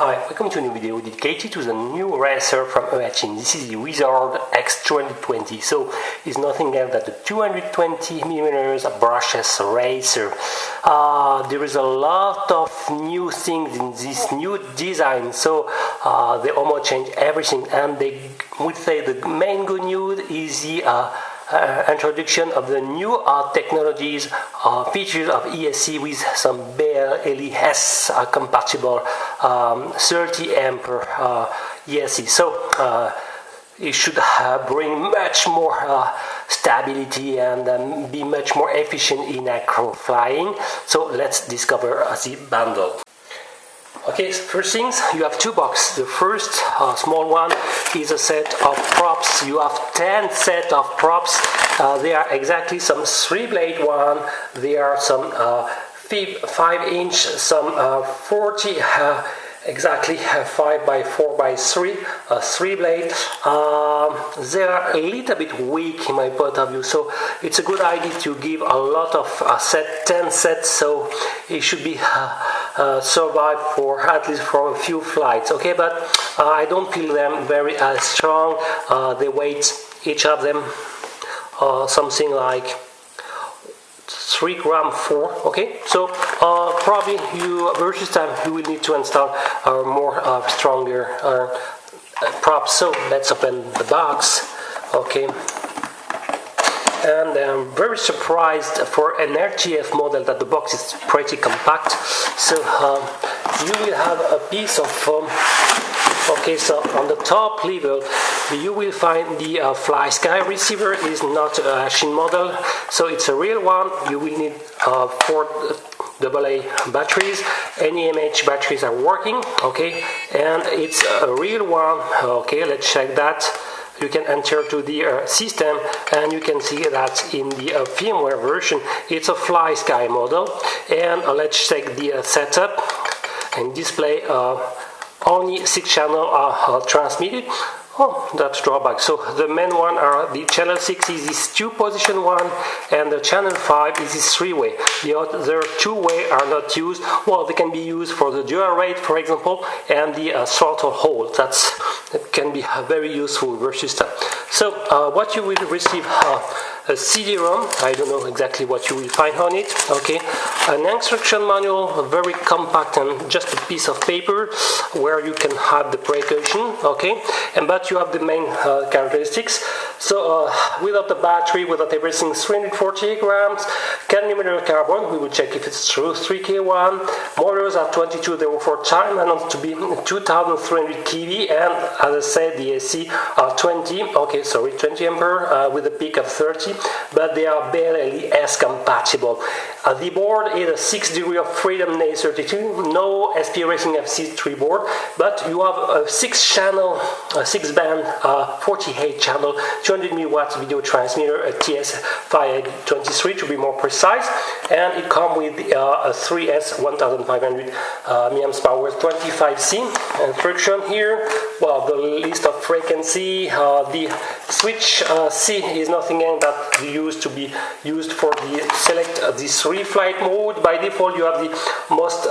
Hi, welcome to a new video dedicated to the new racer from Eachine. This is the Wizzard X220. So it's nothing else than the 220mm brushless racer. There is a lot of new things in this new design. So they almost change everything, and they would say the main good news is the introduction of the new technologies, features of ESC with some BLES compatible 30 ampere ESC. So it should bring much more stability and be much more efficient in acro flying. So let's discover the bundle. Okay, first things, you have two boxes. The first small one is a set of props. You have 10 set of props. They are exactly some 3-blade one. They are some 5-inch, some 40 exactly 5x4x3 3-blade. They are a little bit weak in my point of view, so it's a good idea to give a lot of 10 sets, so it should be survive for at least for a few flights. Okay, but I don't feel them very strong. They weight each of them something like 3 grams 4. Okay, so probably versus time you will need to install more stronger props. So let's open the box. Okay, and I'm very surprised for an RTF model that the box is pretty compact. So you will have a piece of okay, so on the top level you will find the Fly Sky receiver. Is not a Eachine model, so it's a real one. You will need 4 AA batteries. NEMH batteries are working, okay, and it's a real one. Okay, let's check that. You can enter to the system, and you can see that in the firmware version it's a Fly Sky model. And let's check the setup and display. Only 6 channels transmitted. Oh, that's drawback. So the main one are the channel 6 is this 2-position one, and the channel 5 is this 3-way. The other 2-way are not used. Well, they can be used for the dual rate, for example, and the throttle hold. That can be very useful versus that. So what you will receive, a CD-ROM. I don't know exactly what you will find on it. Okay, an instruction manual, very compact and just a piece of paper where you can have the precaution. Okay, but you have the main characteristics. So without the battery, without everything, 348 grams, cadmium carbon. We will check if it's true. 3K1. Motors are 2204 time and to be 2300 kV, and as I said, the AC are 20. Okay, sorry, 20 ampere with a peak of 30. But they are BLES compatible. The board is a 6 degree of freedom A32, no SP Racing FC3 board, but you have a 6-channel, 6-band, 48-channel, 200 mW video transmitter, a TS523 to be more precise, and it comes with a 3S 1500 milliamps power 25C instruction here. Well, the list of frequency, the switch C is nothing else that used to be used for the select the 3 flight mode. By default you have the most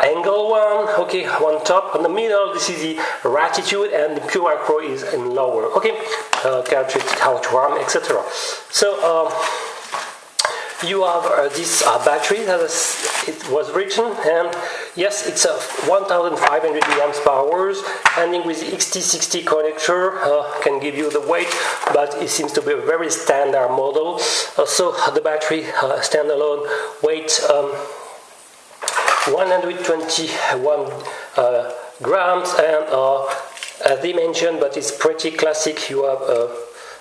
angle one, okay, on top. On the middle this is the latitude, and the pure acro is in lower. Okay, characteristic, how to arm, etc. So you have this battery as it was written, and yes, it's a 1500 milliamps powers, ending with the XT60 connector. Can give you the weight, but it seems to be a very standard model. So the battery standalone weight 121 grams, and as they mentioned, but it's pretty classic. You have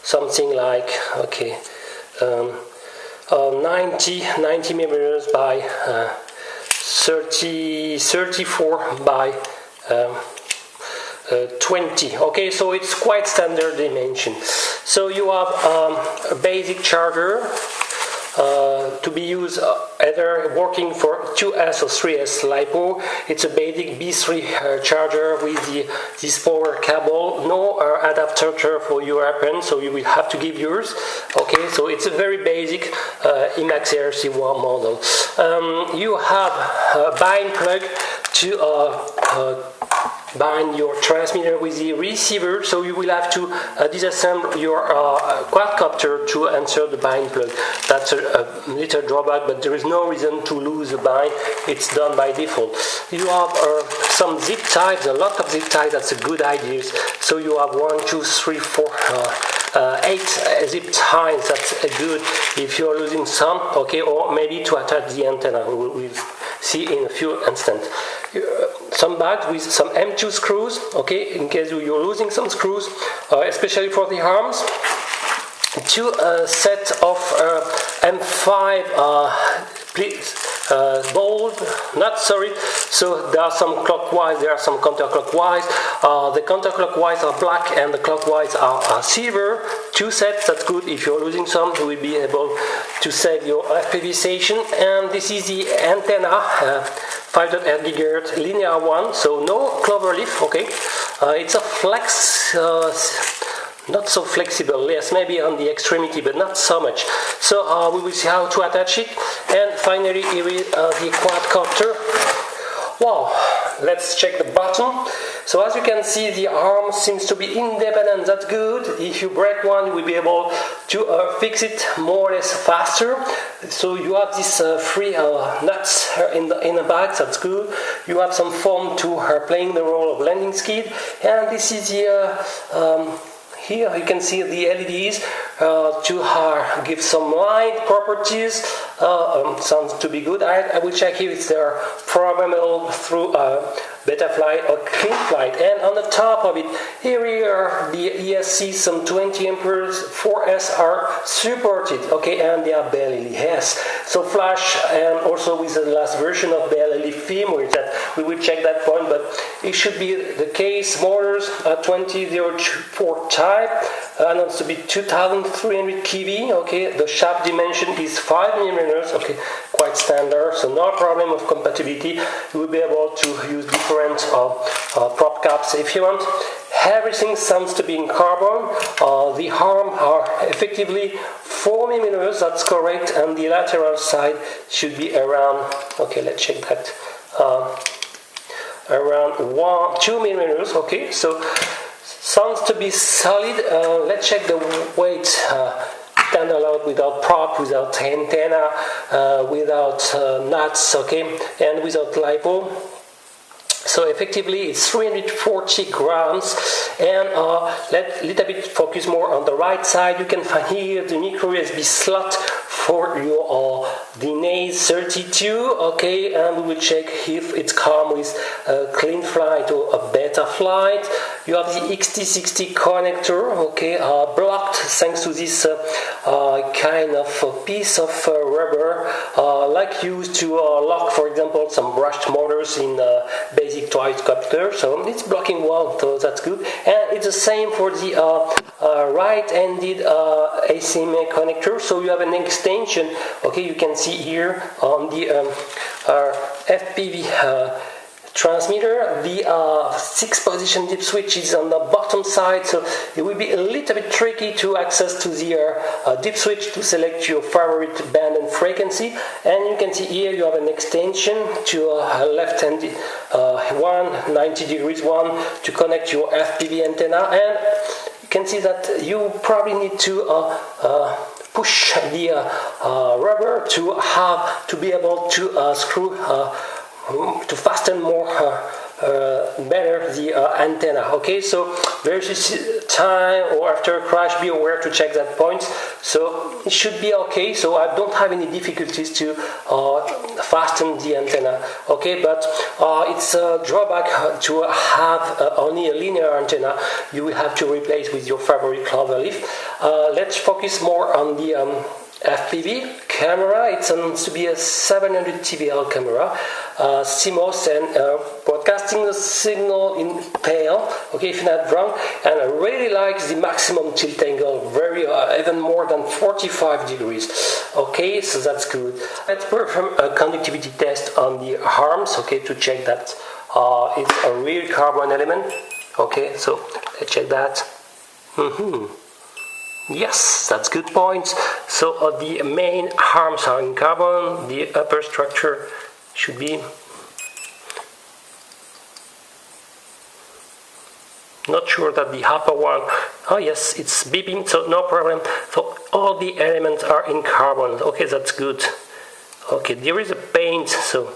something like, okay, 90 millimeters by 34 by 20. Okay, so it's quite standard dimension. So you have a basic charger to be used either working for 2S or 3S LiPo. It's a basic B3 charger with this power cable, no adapter for your weapon, so you will have to give yours. Okay, so it's a very basic IMAX RC1 model. You have a bind plug to bind your transmitter with the receiver, so you will have to disassemble your quadcopter to insert the bind plug. That's a little drawback, but there is no reason to lose the bind. It's done by default. You have some zip ties, a lot of zip ties. That's a good idea. So you have 1, 2, 3, 4, 8 zip ties. That's good if you're losing some, okay, or maybe to attach the antenna. We'll see in a few instants. Some bags with some M2 screws, okay, in case you're losing some screws, especially for the arms. 2 sets of M5 so there are some clockwise, there are some counterclockwise. The counterclockwise are black and the clockwise are silver. 2 sets, that's good. If you're losing some, you will be able to save your FPV station. And this is the antenna, 5.8 GHz linear one, so no clover leaf, okay. It's a flex, not so flexible, yes, maybe on the extremity, but not so much. So we will see how to attach it. And finally, here is the quadcopter. Wow, let's check the bottom. So as you can see, the arm seems to be independent. That's good. If you break one, you will be able to fix it more or less faster. So you have these 3 nuts in the back. That's good. You have some foam to playing the role of landing skid. And this is the here you can see the LEDs to give some light properties. Sounds to be good. I will check if they are programmable through Betaflight or CleanFlight. And on the top of it, here are the ESC, some 20 amperes 4S are supported, okay, and they are BLLES. So flash, and also with the last version of BLLE firmware, that we will check that point, but it should be the case. Motors 2004 type, announced to be 2300 kV, okay. The shaft dimension is 5 mm, okay, quite standard, so no problem of compatibility. You will be able to use different prop caps if you want. Everything sounds to be in carbon. The arm are effectively 4 mm, that's correct, and the lateral side should be around, okay, let's check that, around 2 mm, okay, so sounds to be solid. Let's check the weight. Standalone, without prop, without antenna, without nuts, okay, and without LiPo. So effectively it's 340 grams. And let's little bit focus more on the right side. You can find here the micro USB slot for your DNAS 32, okay, and we will check if it's come with a CleanFlight or a Betaflight. You have the XT60 connector, okay, blocked thanks to this kind of piece of rubber, like used to lock, for example, some brushed motors in basic quadcopter. So it's blocking well, so that's good. And it's the same for the right-handed ACMA connector. So you have an extension, okay, you can see here on the FPV transmitter, the 6-position dip switch is on the bottom side, so it will be a little bit tricky to access to the dip switch to select your favorite band and frequency. And you can see here you have an extension to left-handed one, 90 degrees one, to connect your FPV antenna. And you can see that you probably need to push the rubber to be able to screw to fasten more better the antenna. Okay, so versus time or after a crash, be aware to check that point. So it should be okay. So I don't have any difficulties to fasten the antenna. Okay, but it's a drawback to have only a linear antenna. You will have to replace with your favorite cloverleaf. Let's focus more on the FPV camera. It's supposed to be a 700 TBL camera, CMOS, and broadcasting the signal in pale, okay, if not wrong. And I really like the maximum tilt angle, very even more than 45 degrees. Okay, so that's good. Let's perform a conductivity test on the arms, okay, to check that it's a real carbon element. Okay, so let's check that. Yes, that's good points. So the main arms are in carbon, the upper structure should be Not sure that the upper one, oh yes, it's beeping, so no problem. So all the elements are in carbon. Okay, that's good. Okay, there is a paint, so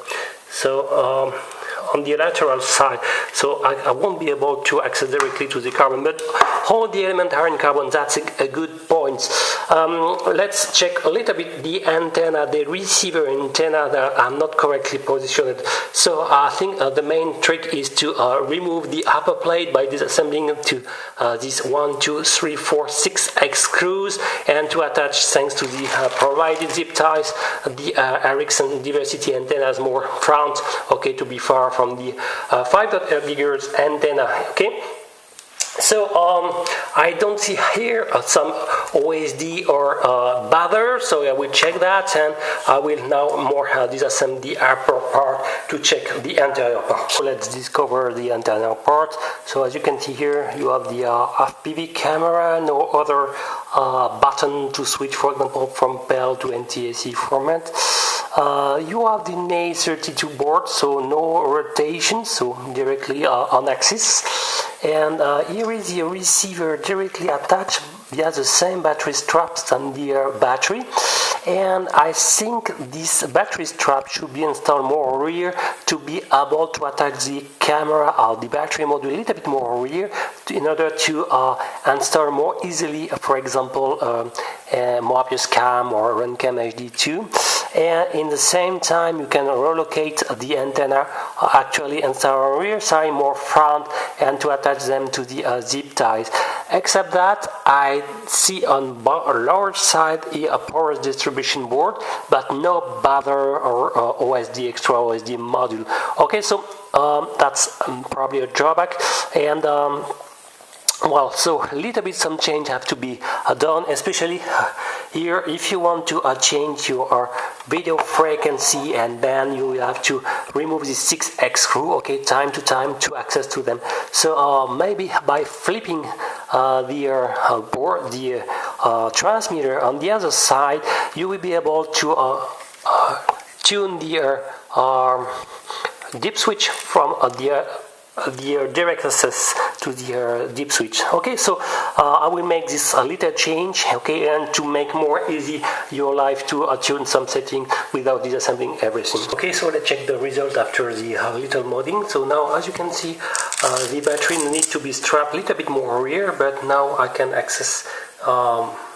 on the lateral side, so I won't be able to access directly to the carbon, but all the elements are in carbon. That's a good point. Let's check a little bit the antenna, the receiver antenna that I'm not correctly positioned. So I think the main trick is to remove the upper plate by disassembling to these 1, 2, 3, 4, 6 X screws, and to attach, thanks to the provided zip ties, the Ericsson diversity antennas more front, okay, to be far from the 5.8 gigahertz antenna. Okay, so I don't see here some OSD or bother, so I will check that, and I will now more disassemble the upper part to check the anterior part. So let's discover the anterior part. So as you can see here, you have the FPV camera, no other button to switch, for example, from PAL to NTSC format. You have the NA32 board, so no rotation, so directly on axis. And here is the receiver directly attached via the same battery straps than the battery. And I think this battery strap should be installed more rear to be able to attach the camera or the battery module a little bit more rear in order to install more easily, for example, Mobius Cam or Runcam HD2. And in the same time, you can relocate the antenna, actually install rear side more front, and to attach them to the zip ties. Except that I see on lower side a porous distribution board, but no bother or OSD, extra OSD module. Okay, so that's probably a drawback. And well, so a little bit some change have to be done, especially here if you want to change your video frequency and band. You have to remove the 6X screw, okay, time to time to access to them. So maybe by flipping the board, the transmitter on the other side, you will be able to tune the dip switch from the direct access to the deep switch. Okay, so I will make this a little change, okay, and to make more easy your life to tune some setting without disassembling everything. Okay, so let's check the result after the little modding. So now, as you can see, the battery needs to be strapped a little bit more rear, but now I can access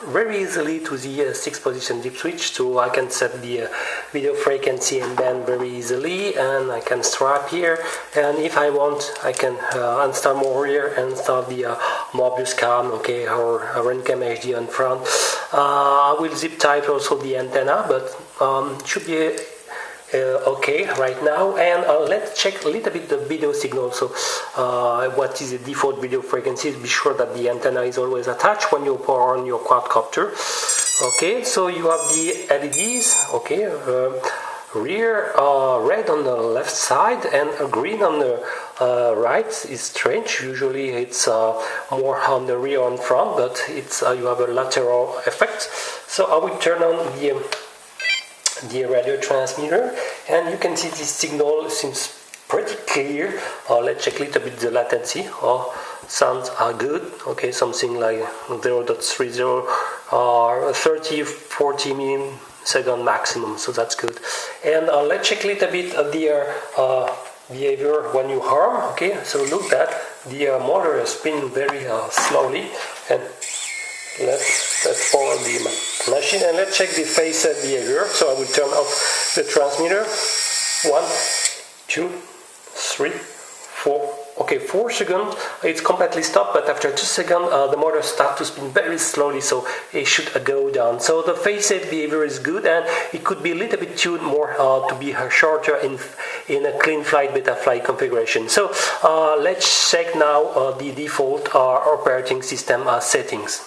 very easily to the 6 position deep switch, so I can set the video frequency and band very easily, and I can strap here, and if I want I can install more here and install the Mobius Cam, okay, or Runcam HD on front. I will zip tie also the antenna, but it should be okay right now. And let's check a little bit the video signal. So what is the default video frequency? Be sure that the antenna is always attached when you power on your quadcopter. Okay, so you have the LEDs, okay, rear red on the left side and green on the right. Is strange, usually it's more on the rear and front, but it's you have a lateral effect. So I will turn on the radio transmitter, and you can see this signal seems pretty clear. Let's check a little bit the latency. Sounds good. Okay, something like 0.30 or 30-40 millisecond maximum, so that's good. And let's check a little bit the behavior when you arm. Okay, so look at the motor is spinning very slowly, and let's follow the machine, and let's check the phase set behavior. So I will turn off the transmitter. 1, 2, 3, 4. Okay, 4 seconds, it's completely stopped, but after 2 seconds, the motor starts to spin very slowly, so it should go down. So the phase set behavior is good, and it could be a little bit tuned more to be shorter in a clean flight, beta flight configuration. So let's check now the default operating system settings.